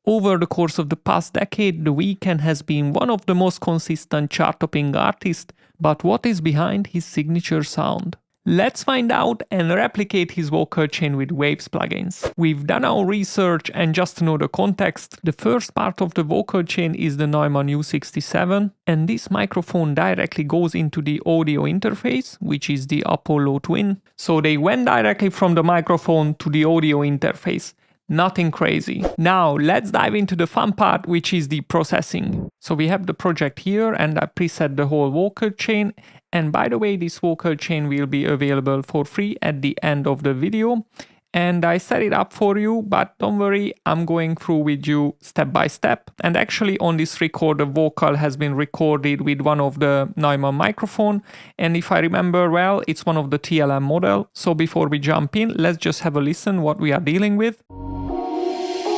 Over the course of the past decade, The Weeknd has been one of the most consistent chart-topping artists, but what is behind his signature sound? Let's find out and replicate his vocal chain with Waves plugins. We've done our research, and just to know the context, the first part of the vocal chain is the Neumann U67, and this microphone directly goes into the audio interface, which is the Apollo Twin. So they went directly from the microphone to the audio interface. Nothing crazy. Now let's dive into the fun part, which is the processing. So we have the project here and I preset the whole vocal chain. And by the way, this vocal chain will be available for free at the end of the video. And I set it up for you, but don't worry, I'm going through with you step by step. And actually on this record, the vocal has been recorded with one of the Neumann microphone. And if I remember well, it's one of the TLM model. So before we jump in, let's just have a listen what we are dealing with.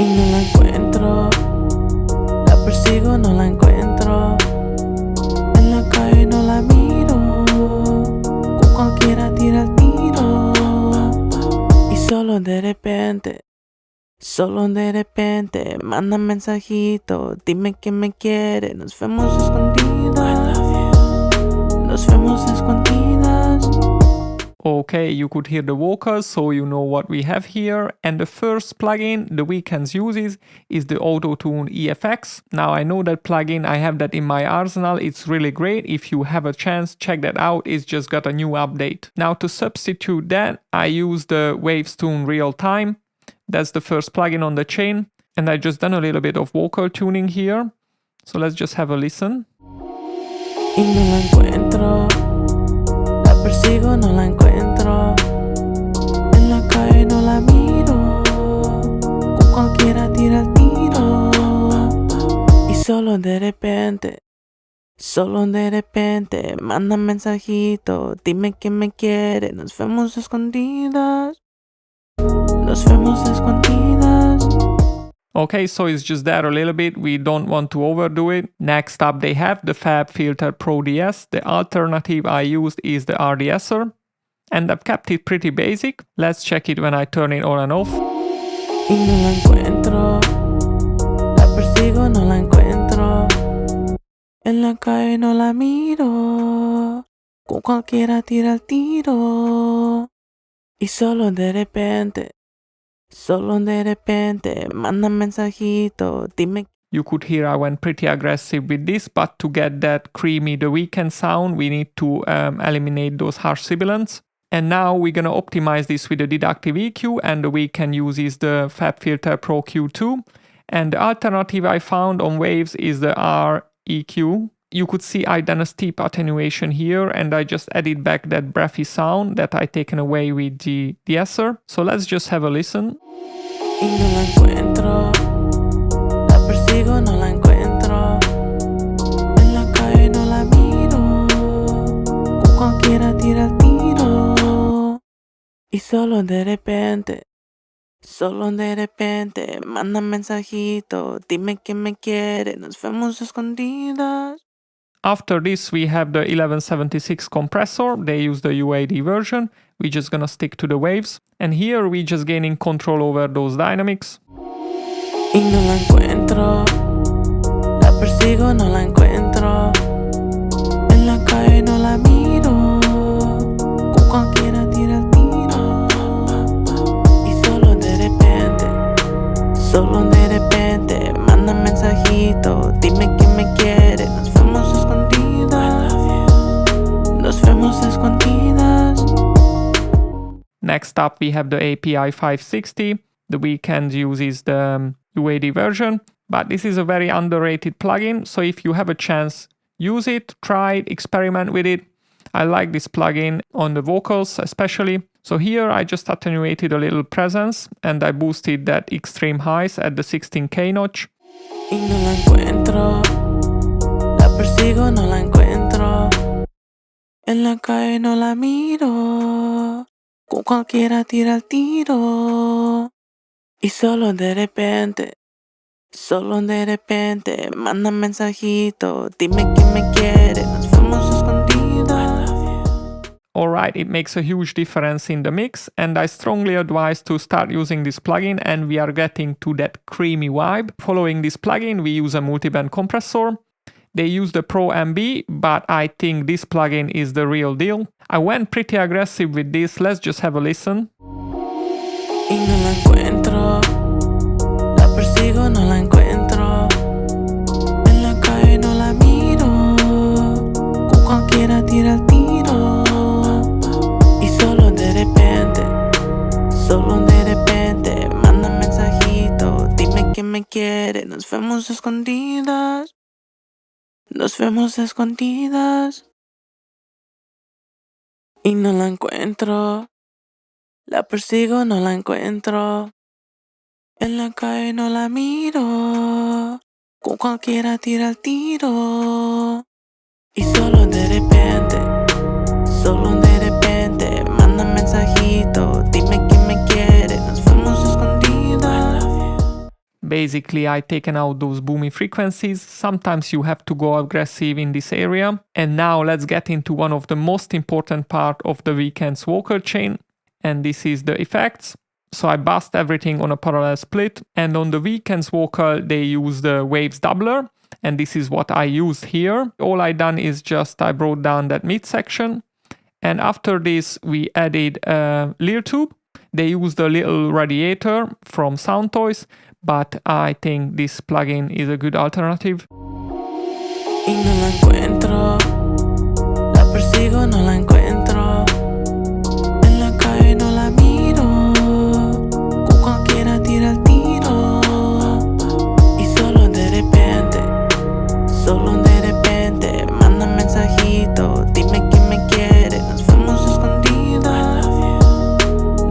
Y no la encuentro, la persigo, no la encuentro. En la calle no la miro, con cualquiera tira el tiro. Y solo de repente, manda mensajito, dime que me quiere, nos vemos escondidas, nos vemos escondidas. Okay, you could hear the vocals, so you know what we have here. And the first plugin The Weeknd uses is the Auto-Tune EFX. Now I know that plugin, I have that in my arsenal. It's really great. If you have a chance, check that out. It's just got a new update. Now to substitute that, I use the Waves Tune RealTime. That's the first plugin on the chain. And I just done a little bit of vocal tuning here. So let's just have a listen. Y no la encuentro, la persigo, no la encuentro. En la calle no la miro, con cualquiera tira el tiro. Y solo de repente, manda mensajito, dime que me quiere, nos vemos escondidas, nos vemos escondidas. Okay, so it's just that a little bit. We don't want to overdo it. Next up, they have the FabFilter Pro DS. The alternative I used is the RDSer. And I've kept it pretty basic. Let's check it when I turn it on and off. Y no la encuentro, la persigo, no la encuentro. En la calle no la miro, con cualquiera tira el tiro. Y solo de repente, manda mensajito, dime. You could hear I went pretty aggressive with this, but to get that creamy The Weeknd sound, we need to eliminate those harsh sibilants. And now we're gonna optimize this with the deductive EQ, and The Weeknd uses the FabFilter Pro Q2. And the alternative I found on Waves is the REQ. You could see I done a steep attenuation here, and I just added back that breathy sound that I taken away with the DSer. So let's just have a listen. Y no la encuentro, la persigo, no la encuentro. En la calle no la miro, con cualquiera tira el tiro. Y solo de repente, manda mensajito, dime que me quiere, nos vemos escondidas. After this, we have the 1176 compressor. They use the UAD version. We're just gonna stick to the waves. And here we're just gaining control over those dynamics. Y no la encuentro, la persigo, no la encuentro. En la calle no la miro, con cualquiera tira el tiro. Y solo de repente, manda mensajito, dime que me quiere, nos vemos escondidas, nos vemos escondidas. Next up, we have the API 560. The Weeknd uses the UAD version, but this is a very underrated plugin. So if you have a chance, use it, try it, experiment with it. I like this plugin on the vocals especially. So here I just attenuated a little presence and I boosted that extreme highs at the 16K notch. Y no la encuentro, la persigo, no la encuentro. En la calle no la miro, con cualquiera tira el tiro. Y solo de repente, manda mensajito, dime que me quiere, nos vemos escondidas. Alright, it makes a huge difference in the mix, and I strongly advise to start using this plugin, and we are getting to that creamy vibe. Following this plugin, we use a multiband compressor. They use the Pro MB, but I think this plugin is the real deal. I went pretty aggressive with this, let's just have a listen. Y no la encuentro, la persigo, no la encuentro. En la calle no la miro, con cualquiera tira el tiro. Y solo de repente, manda mensajito, dime que me quiere. Nos vemos escondidas, nos vemos escondidas. Y no la encuentro. La persigo, no la encuentro. En la calle no la miro, con cualquiera tira el tiro. Y solo de repente, manda mensajito, dime que me quiere, nos vemos escondidas. Basically, I taken out those boomy frequencies. Sometimes you have to go aggressive in this area. And now let's get into one of the most important part of the Weeknd's vocal chain. And this is the effects. So I bust everything on a parallel split, and on the Weeknd's vocal they use the waves doubler, and this is what I used here. All I done is just I brought down that mid section, and after this we added a Lear tube. They used a little radiator from Sound Toys, but I think this plugin is a good alternative. Y no la encuentro, la persigo, no la encuentro. En la calle no la miro, con cualquiera tira el tiro. Y solo de repente, manda mensajito, dime que me quiere. Nos vemos escondidas,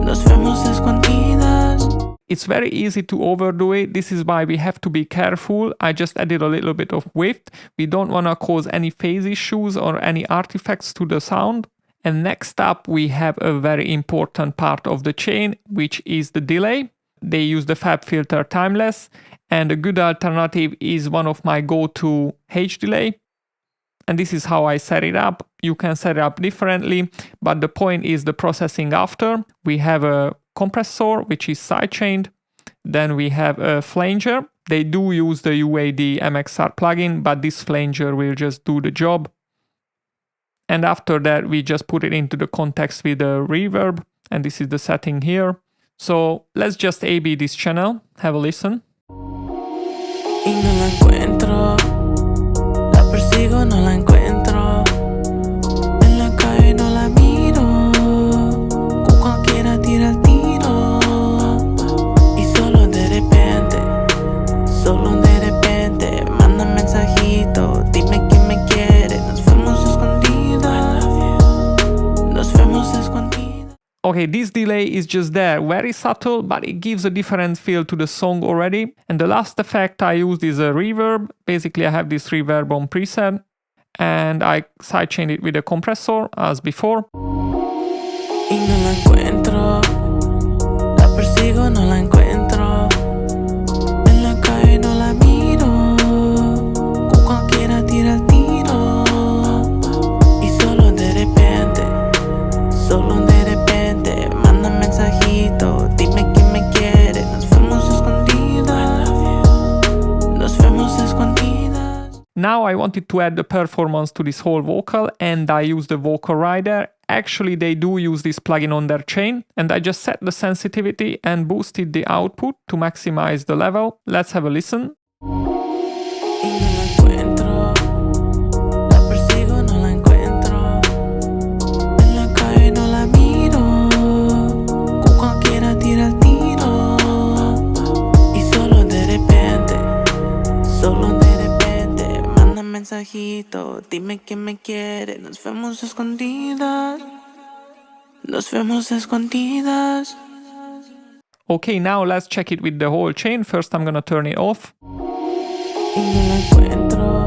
nos vemos escondidas. It's very easy to overdo it. This is why we have to be careful. I just added a little bit of width. We don't want to cause any phase issues or any artifacts to the sound. And next up, we have a very important part of the chain, which is the delay. They use the FabFilter Timeless, and a good alternative is one of my go-to H delay. And this is how I set it up. You can set it up differently, but the point is the processing after. We have a compressor, which is sidechained. Then we have a flanger. They do use the UAD MXR plugin, but this flanger will just do the job. And after that, we just put it into the context with the reverb. And this is the setting here. So let's just A/B this channel. Have a listen. Y no la encuentro, la persigo, no la encuentro. En la calle no la miro, con cualquiera tira el tiro. Y solo de repente, manda mensajito, dime que me quiere. Nos vemos escondidas, nos vemos escondidas. Okay, this delay is just there, very subtle, but it gives a different feel to the song already. And the last effect I used is a reverb. Basically, I have this reverb on preset, and I sidechained it with a compressor as before. Y no la encuentro, la persigo, no la encuentro. En la calle no la miro, con cualquiera tira el tiro. Y solo de repente, manda mensajito, dime que me quiere. Nos vemos escondidas, nos vemos escondidas. Now I wanted to add the performance to this whole vocal, and I used the vocal rider. Actually, they do use this plugin on their chain, and I just set the sensitivity and boosted the output to maximize the level. Let's have a listen. Y no la encuentro, la persigo, no la encuentro. En la calle no la miro, con cualquiera tira el tiro. Y solo de repente, manda mensajito, dime que me quiere. Nos vemos escondidas, nos vemos escondidas. Okay, now let's check it with the whole chain. First, I'm gonna turn it off. Y no la encuentro,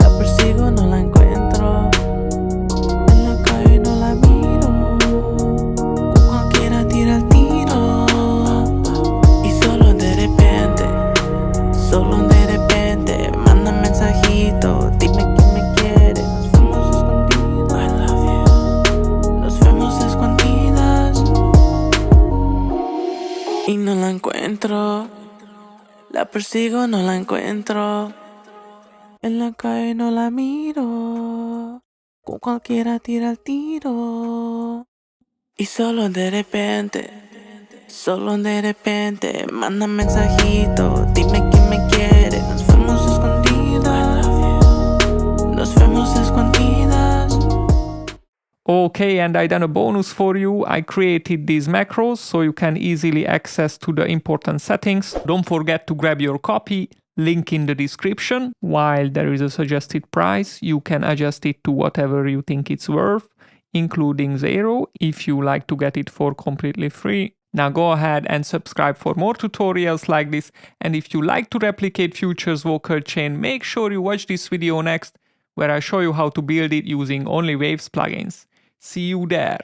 la persigo, no la encuentro. En la calle no la miro, con cualquiera tira el tiro. Y solo de repente, manda mensajito, dime que me quiere. Nos vemos escondidas, persigo, no la encuentro. En la calle no la miro. Con cualquiera tira el tiro. Y solo de repente, manda mensajito. Dime que me quiere. Nos vemos escondidas. Nos vemos escondidas. Okay, and I done a bonus for you. I created these macros so you can easily access to the important settings. Don't forget to grab your copy, link in the description. While there is a suggested price, you can adjust it to whatever you think it's worth, including 0 if you like to get it for completely free. Now go ahead and subscribe for more tutorials like this, and if you like to replicate Future's vocal chain, make sure you watch this video next, where I show you how to build it using only Waves plugins. See you there!